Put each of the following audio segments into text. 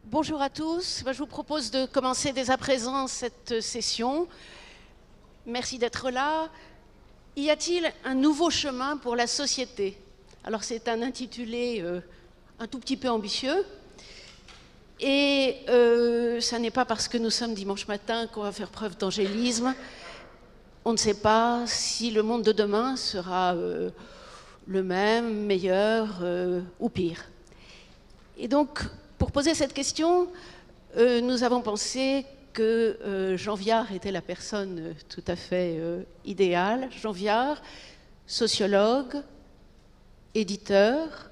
Bonjour à tous. Je vous propose de commencer dès à présent cette session. Merci d'être là. Y a-t-il un nouveau chemin pour la société? Alors c'est un intitulé un tout petit peu ambitieux. Et ça n'est pas parce que nous sommes dimanche matin qu'on va faire preuve d'angélisme. On ne sait pas si le monde de demain sera le même, meilleur ou pire. Et donc, pour poser cette question, nous avons pensé que Jean Viard était la personne tout à fait idéale. Jean Viard, sociologue, éditeur,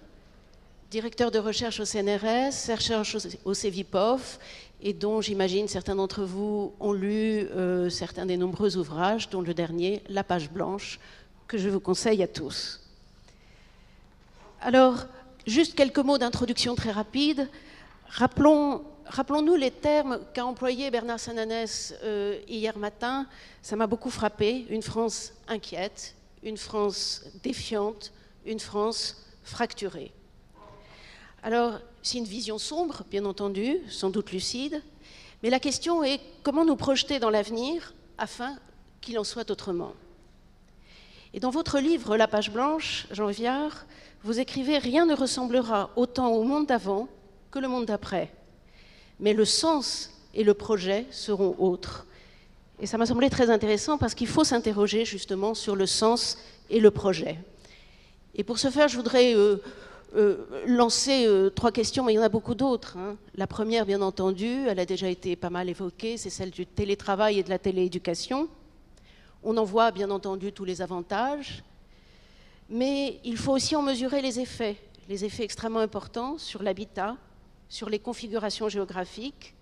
directeur de recherche au CNRS, chercheur au CEVIPOF, et dont j'imagine certains d'entre vous ont lu certains des nombreux ouvrages, dont le dernier, La Page Blanche, que je vous conseille à tous. Alors, juste quelques mots d'introduction très rapides. Rappelons-nous les termes qu'a employés Bernard Sananès hier matin. Ça m'a beaucoup frappé. Une France inquiète, une France défiante, une France fracturée. Alors, c'est une vision sombre, bien entendu, sans doute lucide, mais la question est comment nous projeter dans l'avenir afin qu'il en soit autrement. Et dans votre livre « La Page Blanche », Jean Viard, vous écrivez « Rien ne ressemblera autant au monde d'avant que le monde d'après. Mais le sens et le projet seront autres. » Et ça m'a semblé très intéressant parce qu'il faut s'interroger justement sur le sens et le projet. Et pour ce faire, je voudrais lancer trois questions, mais il y en a beaucoup d'autres. La première, bien entendu, elle a déjà été pas mal évoquée, c'est celle du télétravail et de la télééducation. On en voit bien entendu tous les avantages, mais il faut aussi en mesurer les effets extrêmement importants sur l'habitat, sur les configurations géographiques,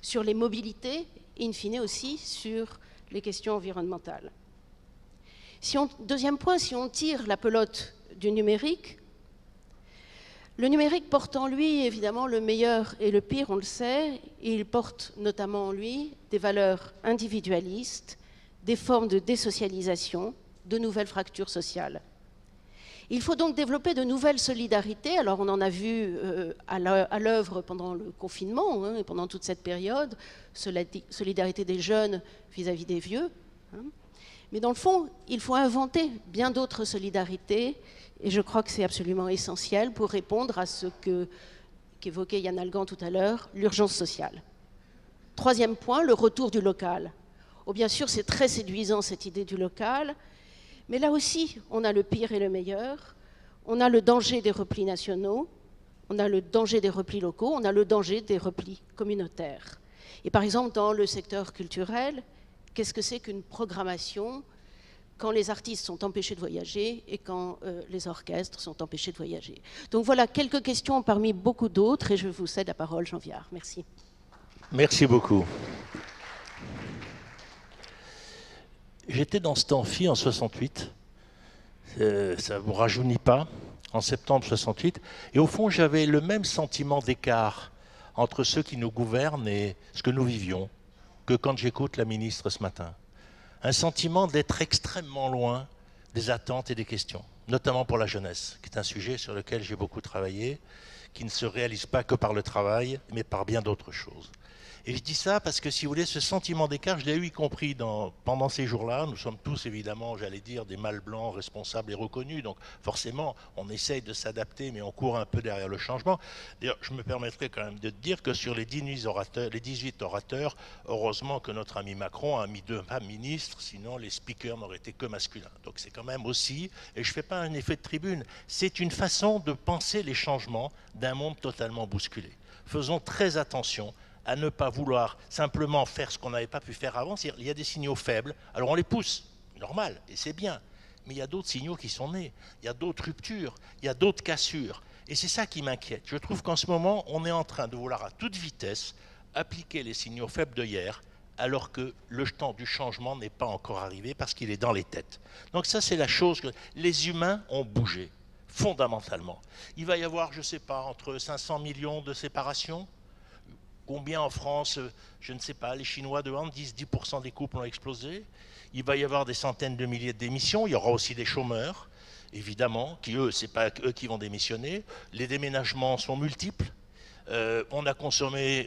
sur les mobilités, et in fine aussi sur les questions environnementales. Deuxième point, si on tire la pelote du numérique, le numérique porte en lui évidemment le meilleur et le pire, on le sait, et il porte notamment en lui des valeurs individualistes, des formes de désocialisation, de nouvelles fractures sociales. Il faut donc développer de nouvelles solidarités. Alors on en a vu à l'œuvre pendant le confinement et pendant toute cette période, solidarité des jeunes vis-à-vis des vieux. Mais dans le fond, il faut inventer bien d'autres solidarités et je crois que c'est absolument essentiel pour répondre à ce qu'évoquait Yann Algan tout à l'heure, l'urgence sociale. Troisième point, le retour du local. Oh, bien sûr, c'est très séduisant cette idée du local, mais là aussi, on a le pire et le meilleur. On a le danger des replis nationaux, on a le danger des replis locaux, on a le danger des replis communautaires. Et par exemple, dans le secteur culturel, qu'est-ce que c'est qu'une programmation quand les artistes sont empêchés de voyager et quand les orchestres sont empêchés de voyager? Donc voilà, quelques questions parmi beaucoup d'autres, et je vous cède la parole, Jean Viard. Merci. Merci beaucoup. J'étais dans cet amphi en 68, ça ne vous rajeunit pas, en septembre 68, et au fond j'avais le même sentiment d'écart entre ceux qui nous gouvernent et ce que nous vivions que quand j'écoute la ministre ce matin. Un sentiment d'être extrêmement loin des attentes et des questions, notamment pour la jeunesse, qui est un sujet sur lequel j'ai beaucoup travaillé, qui ne se réalise pas que par le travail, mais par bien d'autres choses. Et je dis ça parce que, si vous voulez, ce sentiment d'écart, je l'ai eu y compris pendant ces jours-là. Nous sommes tous, évidemment, j'allais dire, des mâles blancs responsables et reconnus. Donc, forcément, on essaye de s'adapter, mais on court un peu derrière le changement. D'ailleurs, je me permettrai quand même de dire que sur les 18 orateurs, heureusement que notre ami Macron a mis 2 femmes ministres, sinon les speakers n'auraient été que masculins. Donc, c'est quand même aussi, et je ne fais pas un effet de tribune, c'est une façon de penser les changements d'un monde totalement bousculé. Faisons très attention à ne pas vouloir simplement faire ce qu'on n'avait pas pu faire avant. C'est-à-dire, il y a des signaux faibles, alors on les pousse, normal, et c'est bien. Mais il y a d'autres signaux qui sont nés, il y a d'autres ruptures, il y a d'autres cassures. Et c'est ça qui m'inquiète. Je trouve qu'en ce moment, on est en train de vouloir à toute vitesse appliquer les signaux faibles de hier, alors que le temps du changement n'est pas encore arrivé parce qu'il est dans les têtes. Donc ça, c'est la chose que les humains ont bougé, fondamentalement. Il va y avoir, je ne sais pas, entre 500 millions de séparations. Combien en France, je ne sais pas, les Chinois de Han disent 10% des couples ont explosé. Il va y avoir des centaines de milliers de démissions. Il y aura aussi des chômeurs, évidemment, qui eux, c'est pas eux qui vont démissionner. Les déménagements sont multiples. On a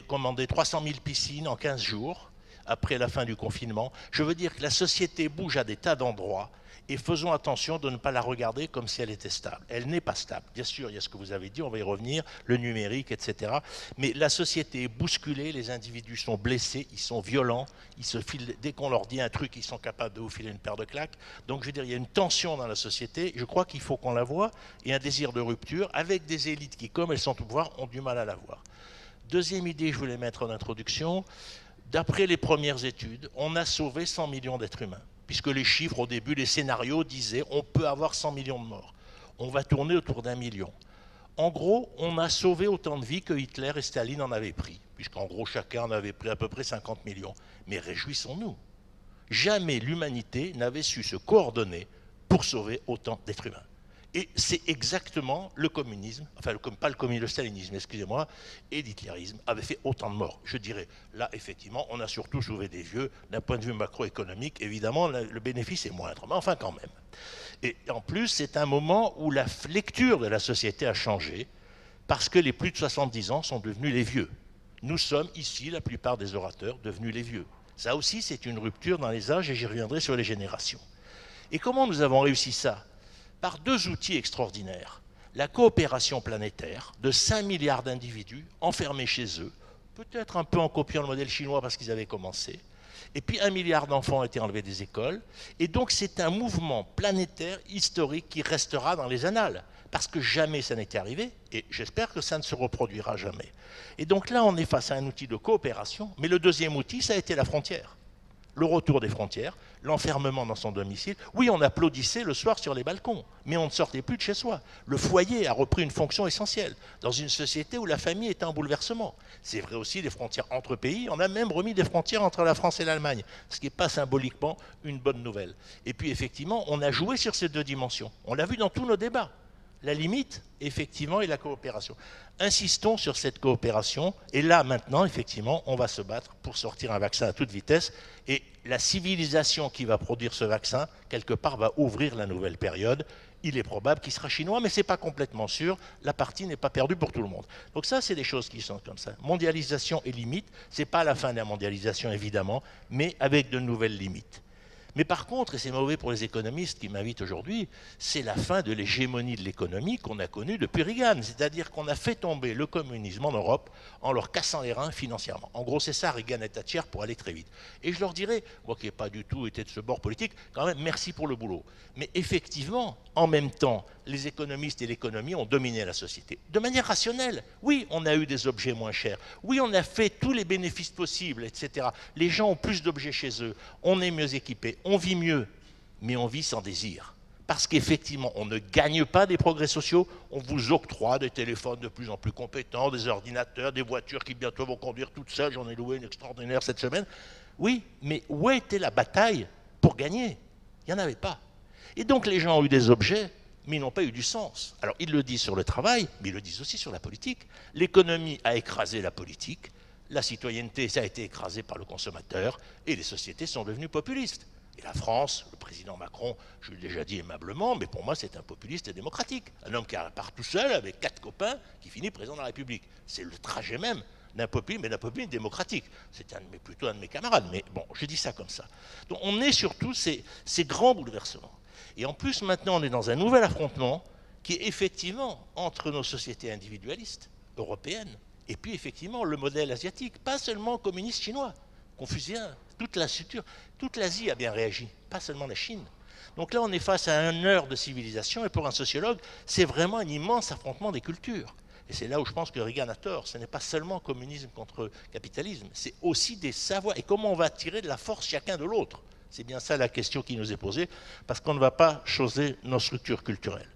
commandé 300 000 piscines en 15 jours, après la fin du confinement. Je veux dire que la société bouge à des tas d'endroits, et faisons attention de ne pas la regarder comme si elle était stable. Elle n'est pas stable. Bien sûr, il y a ce que vous avez dit, on va y revenir, le numérique, etc. Mais la société est bousculée, les individus sont blessés, ils sont violents, ils se filent, dès qu'on leur dit un truc, ils sont capables de vous filer une paire de claques. Donc je veux dire, il y a une tension dans la société, je crois qu'il faut qu'on la voie, et un désir de rupture, avec des élites qui, comme elles sont au pouvoir, ont du mal à la voir. Deuxième idée que je voulais mettre en introduction, d'après les premières études, on a sauvé 100 millions d'êtres humains. Puisque les chiffres au début, les scénarios disaient on peut avoir 100 millions de morts. On va tourner autour d'1 million. En gros, on a sauvé autant de vies que Hitler et Staline en avaient pris, puisqu'en gros, chacun en avait pris à peu près 50 millions. Mais réjouissons-nous. Jamais l'humanité n'avait su se coordonner pour sauver autant d'êtres humains. Et c'est exactement le communisme, enfin pas le communisme, le stalinisme, excusez-moi, et l'hitlérisme avaient fait autant de morts. Je dirais, là, effectivement, on a surtout sauvé des vieux. D'un point de vue macroéconomique, évidemment, le bénéfice est moindre, mais enfin quand même. Et en plus, c'est un moment où la lecture de la société a changé, parce que les plus de 70 ans sont devenus les vieux. Nous sommes ici, la plupart des orateurs, devenus les vieux. Ça aussi, c'est une rupture dans les âges, et j'y reviendrai sur les générations. Et comment nous avons réussi ça ? Par deux outils extraordinaires. La coopération planétaire de 5 milliards d'individus enfermés chez eux, peut-être un peu en copiant le modèle chinois parce qu'ils avaient commencé, et puis 1 milliard d'enfants ont été enlevés des écoles, et donc c'est un mouvement planétaire historique qui restera dans les annales, parce que jamais ça n'était arrivé, et j'espère que ça ne se reproduira jamais. Et donc là, on est face à un outil de coopération, mais le deuxième outil, ça a été la frontière. Le retour des frontières, l'enfermement dans son domicile. Oui, on applaudissait le soir sur les balcons, mais on ne sortait plus de chez soi. Le foyer a repris une fonction essentielle dans une société où la famille est en bouleversement. C'est vrai aussi des frontières entre pays. On a même remis des frontières entre la France et l'Allemagne, ce qui n'est pas symboliquement une bonne nouvelle. Et puis effectivement, on a joué sur ces deux dimensions. On l'a vu dans tous nos débats. La limite, effectivement, est la coopération. Insistons sur cette coopération, et là, maintenant, effectivement, on va se battre pour sortir un vaccin à toute vitesse, et la civilisation qui va produire ce vaccin, quelque part, va ouvrir la nouvelle période. Il est probable qu'il sera chinois, mais ce n'est pas complètement sûr. La partie n'est pas perdue pour tout le monde. Donc ça, c'est des choses qui sont comme ça. Mondialisation et limite, ce n'est pas la fin de la mondialisation, évidemment, mais avec de nouvelles limites. Mais par contre, et c'est mauvais pour les économistes qui m'invitent aujourd'hui, c'est la fin de l'hégémonie de l'économie qu'on a connue depuis Reagan. C'est-à-dire qu'on a fait tomber le communisme en Europe en leur cassant les reins financièrement. En gros, c'est ça, Reagan et Thatcher, pour aller très vite. Et je leur dirais, moi qui n'ai pas du tout été de ce bord politique, quand même, merci pour le boulot. Mais effectivement, en même temps, les économistes et l'économie ont dominé la société. De manière rationnelle. Oui, on a eu des objets moins chers. Oui, on a fait tous les bénéfices possibles, etc. Les gens ont plus d'objets chez eux. On est mieux équipés. On vit mieux. Mais on vit sans désir. Parce qu'effectivement, on ne gagne pas des progrès sociaux. On vous octroie des téléphones de plus en plus compétents, des ordinateurs, des voitures qui bientôt vont conduire toutes seules. J'en ai loué une extraordinaire cette semaine. Oui, mais où était la bataille pour gagner? Il n'y en avait pas. Et donc les gens ont eu des objets, mais ils n'ont pas eu du sens. Alors ils le disent sur le travail, mais ils le disent aussi sur la politique. L'économie a écrasé la politique, la citoyenneté, ça a été écrasé par le consommateur, et les sociétés sont devenues populistes. Et la France, le président Macron, je l'ai déjà dit aimablement, mais pour moi c'est un populiste démocratique. Un homme qui part tout seul avec 4 copains, qui finit président de la République. C'est le trajet même d'un populisme, mais d'un populisme démocratique. C'est plutôt un de mes camarades, mais bon, je dis ça comme ça. Donc on est surtout ces grands bouleversements. Et en plus, maintenant, on est dans un nouvel affrontement qui est effectivement entre nos sociétés individualistes, européennes, et puis effectivement le modèle asiatique, pas seulement communiste chinois, confucien, toute l'Asie a bien réagi, pas seulement la Chine. Donc là, on est face à une heure de civilisation, et pour un sociologue, c'est vraiment un immense affrontement des cultures. Et c'est là où je pense que Reagan a tort. Ce n'est pas seulement communisme contre capitalisme, c'est aussi des savoirs. Et comment on va tirer de la force chacun de l'autre? C'est bien ça la question qui nous est posée, parce qu'on ne va pas choser nos structures culturelles.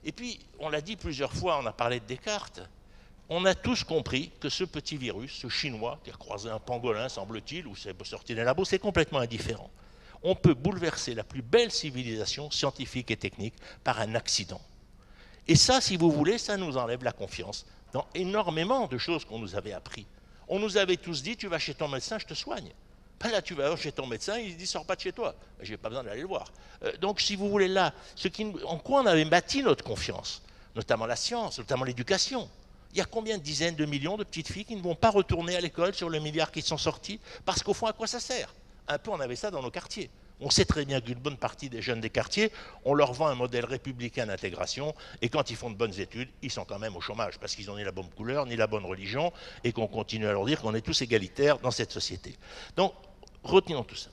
Et puis, on l'a dit plusieurs fois, on a parlé de Descartes, on a tous compris que ce petit virus, ce chinois qui a croisé un pangolin, semble-t-il, ou c'est sorti d'un labo, c'est complètement indifférent. On peut bouleverser la plus belle civilisation scientifique et technique par un accident. Et ça, si vous voulez, ça nous enlève la confiance dans énormément de choses qu'on nous avait appris. On nous avait tous dit, tu vas chez ton médecin, je te soigne. Ben là, tu vas chez ton médecin, il dit, sors pas de chez toi. Ben, je n'ai pas besoin d'aller le voir. Donc, si vous voulez, là, en quoi on avait bâti notre confiance, notamment la science, notamment l'éducation. Il y a combien de dizaines de millions de petites filles qui ne vont pas retourner à l'école sur le milliard qui sont sortis? Parce qu'au fond, à quoi ça sert? Un peu, on avait ça dans nos quartiers. On sait très bien qu'une bonne partie des jeunes des quartiers, on leur vend un modèle républicain d'intégration, et quand ils font de bonnes études, ils sont quand même au chômage, parce qu'ils n'ont ni la bonne couleur, ni la bonne religion, et qu'on continue à leur dire qu'on est tous égalitaires dans cette société. Donc, retenons tout ça.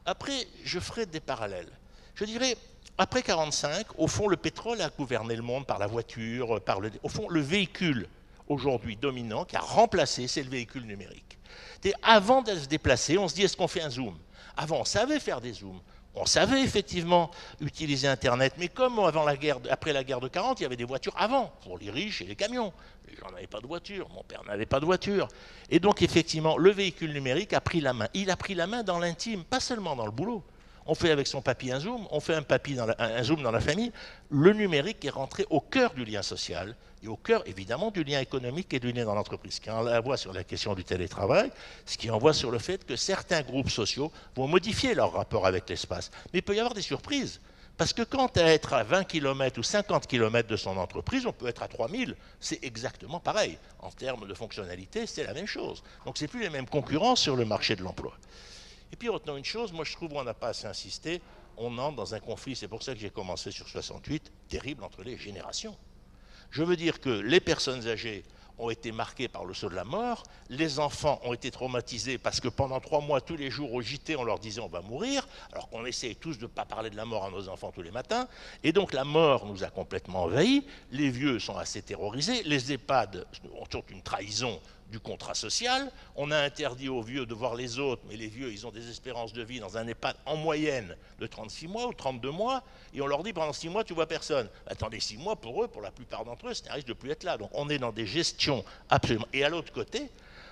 Après, je ferai des parallèles. Je dirais, après 1945, au fond, le pétrole a gouverné le monde par la voiture, au fond, le véhicule aujourd'hui dominant qui a remplacé, c'est le véhicule numérique. Et avant de se déplacer, on se dit, est-ce qu'on fait un zoom? Avant, on savait faire des zooms. On savait effectivement utiliser Internet, mais comme après la guerre de 40, il y avait des voitures avant, pour les riches et les camions. Les gens n'avaient pas de voiture, mon père n'avait pas de voiture. Et donc, effectivement, le véhicule numérique a pris la main. Il a pris la main dans l'intime, pas seulement dans le boulot. On fait avec son papy un zoom, on fait un zoom dans la famille. Le numérique est rentré au cœur du lien social et au cœur, évidemment, du lien économique et du lien dans l'entreprise. Ce qui envoie sur la question du télétravail, ce qui envoie sur le fait que certains groupes sociaux vont modifier leur rapport avec l'espace. Mais il peut y avoir des surprises. Parce que quand à être à 20 km ou 50 km de son entreprise, on peut être à 3000, c'est exactement pareil. En termes de fonctionnalité, c'est la même chose. Donc ce n'est plus les mêmes concurrences sur le marché de l'emploi. Et puis retenons une chose, moi je trouve qu'on n'a pas assez insisté, on entre dans un conflit, c'est pour ça que j'ai commencé sur 68, terrible entre les générations. Je veux dire que les personnes âgées ont été marquées par le saut de la mort, les enfants ont été traumatisés parce que pendant 3 mois, tous les jours au JT, on leur disait on va mourir, alors qu'on essaye tous de ne pas parler de la mort à nos enfants tous les matins, et donc la mort nous a complètement envahis, les vieux sont assez terrorisés, les EHPAD ont une trahison du contrat social, on a interdit aux vieux de voir les autres, mais les vieux, ils ont des espérances de vie dans un EHPAD en moyenne de 36 mois ou 32 mois, et on leur dit pendant 6 mois, tu vois personne. Attendez, 6 mois, pour eux, pour la plupart d'entre eux, ça risque de plus être là. Donc on est dans des gestions absolument... Et à l'autre côté,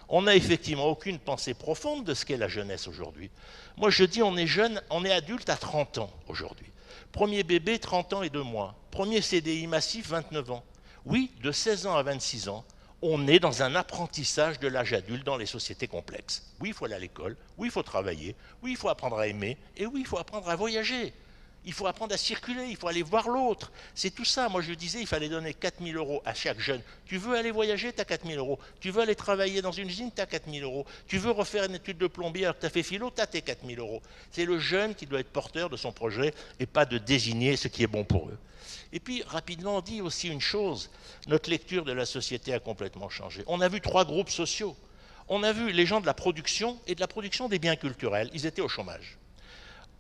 on n'a effectivement aucune pensée profonde de ce qu'est la jeunesse aujourd'hui. Moi, je dis, on est jeune, on est adulte à 30 ans aujourd'hui. Premier bébé, 30 ans et 2 mois. Premier CDI massif, 29 ans. Oui, de 16 ans à 26 ans, on est dans un apprentissage de l'âge adulte dans les sociétés complexes. Oui, il faut aller à l'école, oui, il faut travailler, oui, il faut apprendre à aimer, et oui, il faut apprendre à voyager. Il faut apprendre à circuler, il faut aller voir l'autre. C'est tout ça. Moi, je disais, il fallait donner 4 000 € à chaque jeune. Tu veux aller voyager, tu as 4 000 €. Tu veux aller travailler dans une usine, tu as 4 000 €. Tu veux refaire une étude de plombier alors que tu as fait philo, tu as tes 4 000 €. C'est le jeune qui doit être porteur de son projet et pas de désigner ce qui est bon pour eux. Et puis, rapidement, on dit aussi une chose. Notre lecture de la société a complètement changé. On a vu 3 groupes sociaux. On a vu les gens de la production et de la production des biens culturels. Ils étaient au chômage.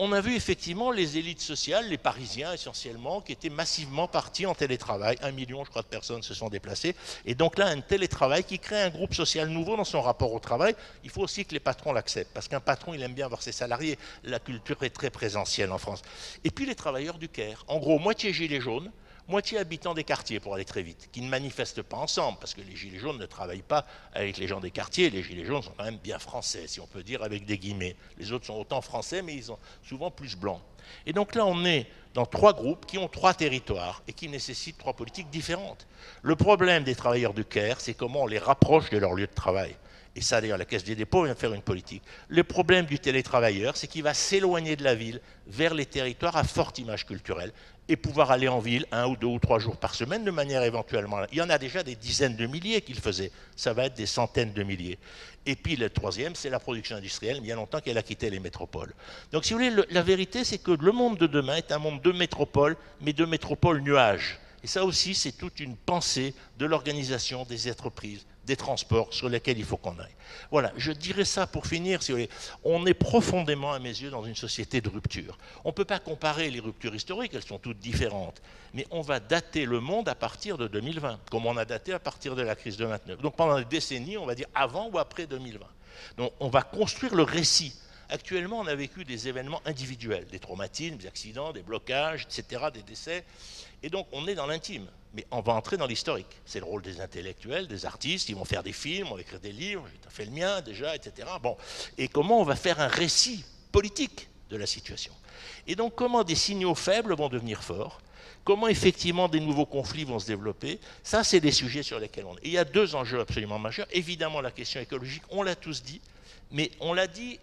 On a vu effectivement les élites sociales, les Parisiens essentiellement, qui étaient massivement partis en télétravail. 1 million, je crois, de personnes se sont déplacées. Et donc là, un télétravail qui crée un groupe social nouveau dans son rapport au travail. Il faut aussi que les patrons l'acceptent, parce qu'un patron, il aime bien voir ses salariés. La culture est très présentielle en France. Et puis les travailleurs du Caire. En gros, moitié gilets jaunes, moitié habitants des quartiers, pour aller très vite, qui ne manifestent pas ensemble, parce que les gilets jaunes ne travaillent pas avec les gens des quartiers. Les gilets jaunes sont quand même bien français, si on peut dire, avec des guillemets. Les autres sont autant français, mais ils sont souvent plus blancs. Et donc là, on est dans 3 groupes qui ont 3 territoires et qui nécessitent 3 politiques différentes. Le problème des travailleurs du Caire, c'est comment on les rapproche de leur lieu de travail. Et ça, d'ailleurs, la Caisse des dépôts vient de faire une politique. Le problème du télétravailleur, c'est qu'il va s'éloigner de la ville vers les territoires à forte image culturelle et pouvoir aller en ville 1 ou 2 ou 3 jours par semaine de manière éventuellement... Il y en a déjà des dizaines de milliers qui le faisaient. Ça va être des centaines de milliers. Et puis le troisième, c'est la production industrielle, bien longtemps qu'elle a quitté les métropoles. Donc si vous voulez, la vérité, c'est que le monde de demain est un monde de métropoles, mais de métropoles nuages. Et ça aussi, c'est toute une pensée de l'organisation des entreprises, des transports sur lesquels il faut qu'on aille. Voilà, je dirais ça pour finir, si vous voulez. On est profondément, à mes yeux, dans une société de rupture. On ne peut pas comparer les ruptures historiques, elles sont toutes différentes. Mais on va dater le monde à partir de 2020, comme on a daté à partir de la crise de 29. Donc pendant des décennies, on va dire avant ou après 2020. Donc on va construire le récit. Actuellement, on a vécu des événements individuels, des traumatismes, des accidents, des blocages, etc., des décès. Et donc, on est dans l'intime, mais on va entrer dans l'historique. C'est le rôle des intellectuels, des artistes, ils vont faire des films, on va écrire des livres, j'ai fait le mien déjà, etc. Bon. Et comment on va faire un récit politique de la situation. Et donc, comment des signaux faibles vont devenir forts, comment effectivement des nouveaux conflits vont se développer, ça, c'est des sujets sur lesquels on est. Et il y a 2 enjeux absolument majeurs. Évidemment, la question écologique, on l'a tous dit, mais on l'a dit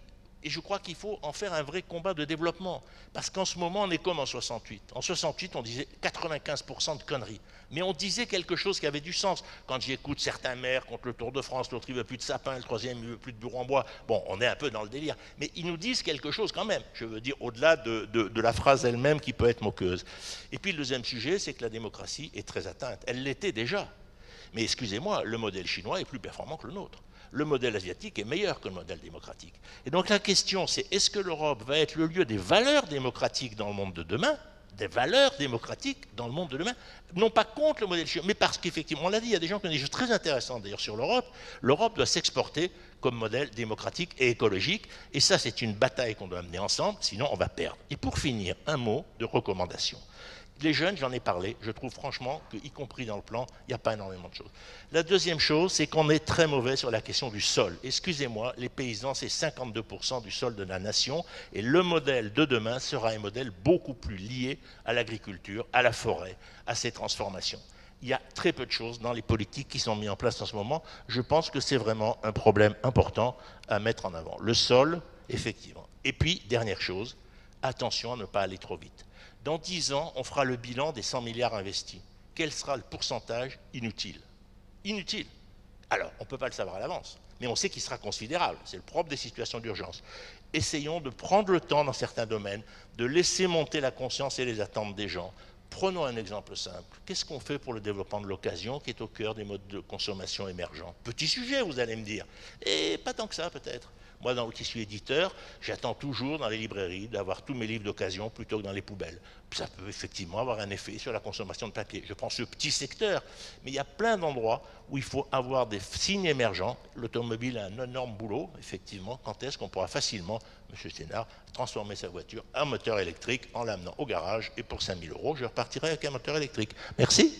Et je crois qu'il faut en faire un vrai combat de développement. Parce qu'en ce moment, on est comme en 68. En 68, on disait 95% de conneries. Mais on disait quelque chose qui avait du sens. Quand j'écoute certains maires contre le Tour de France, l'autre il veut plus de sapin, le troisième il veut plus de bureau en bois. Bon, on est un peu dans le délire. Mais ils nous disent quelque chose quand même. Je veux dire, au-delà de la phrase elle-même qui peut être moqueuse. Et puis le deuxième sujet, c'est que la démocratie est très atteinte. Elle l'était déjà. Mais excusez-moi, le modèle chinois est plus performant que le nôtre. Le modèle asiatique est meilleur que le modèle démocratique. Et donc la question, c'est est-ce que l'Europe va être le lieu des valeurs démocratiques dans le monde de demain, des valeurs démocratiques dans le monde de demain, non pas contre le modèle chinois, mais parce qu'effectivement, on l'a dit, il y a des gens qui ont des choses très intéressantes d'ailleurs sur l'Europe. L'Europe doit s'exporter comme modèle démocratique et écologique, et ça c'est une bataille qu'on doit mener ensemble, sinon on va perdre. Et pour finir, un mot de recommandation. Les jeunes, j'en ai parlé, je trouve franchement qu'y compris dans le plan, il n'y a pas énormément de choses. La deuxième chose, c'est qu'on est très mauvais sur la question du sol. Excusez-moi, les paysans, c'est 52% du sol de la nation, et le modèle de demain sera un modèle beaucoup plus lié à l'agriculture, à la forêt, à ces transformations. Il y a très peu de choses dans les politiques qui sont mises en place en ce moment. Je pense que c'est vraiment un problème important à mettre en avant. Le sol, effectivement. Et puis, dernière chose, attention à ne pas aller trop vite. Dans 10 ans, on fera le bilan des 100 milliards investis. Quel sera le pourcentage inutile? Inutile. Alors, on ne peut pas le savoir à l'avance, mais on sait qu'il sera considérable. C'est le propre des situations d'urgence. Essayons de prendre le temps dans certains domaines, de laisser monter la conscience et les attentes des gens. Prenons un exemple simple. Qu'est-ce qu'on fait pour le développement de l'occasion qui est au cœur des modes de consommation émergents? Petit sujet, vous allez me dire. Et pas tant que ça, peut-être. Moi, qui suis éditeur, j'attends toujours dans les librairies d'avoir tous mes livres d'occasion plutôt que dans les poubelles. Ça peut effectivement avoir un effet sur la consommation de papier. Je prends ce petit secteur, mais il y a plein d'endroits où il faut avoir des signes émergents. L'automobile a un énorme boulot, effectivement. Quand est-ce qu'on pourra facilement, M. Sénard, transformer sa voiture en moteur électrique en l'amenant au garage et pour 5 000 €, je repartirai avec un moteur électrique. Merci.